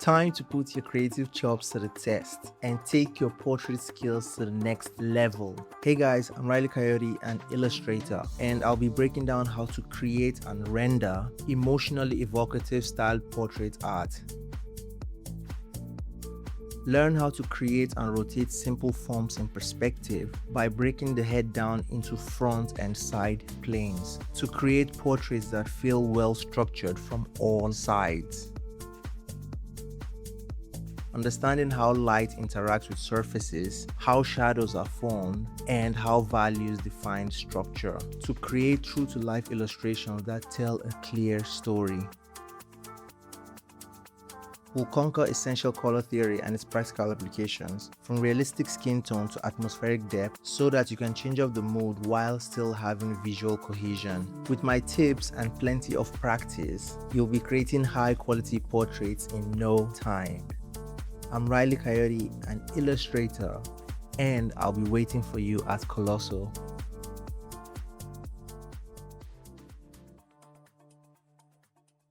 Time to put your creative chops to the test and take your portrait skills to the next level. Hey guys, I'm Riley Kayote, an illustrator, and I'll be breaking down how to create and render emotionally evocative styled portrait art. Learn how to create and rotate simple forms in perspective by breaking the head down into front and side planes to create portraits that feel well structured from all sides. Understanding how light interacts with surfaces, how shadows are formed, and how values define structure to create true-to-life illustrations that tell a clear story. We'll conquer essential color theory and its practical applications, from realistic skin tone to atmospheric depth, so that you can change up the mood while still having visual cohesion. With my tips and plenty of practice, you'll be creating high-quality portraits in no time. I'm Riley Kayote, an illustrator, and I'll be waiting for you at Colossal.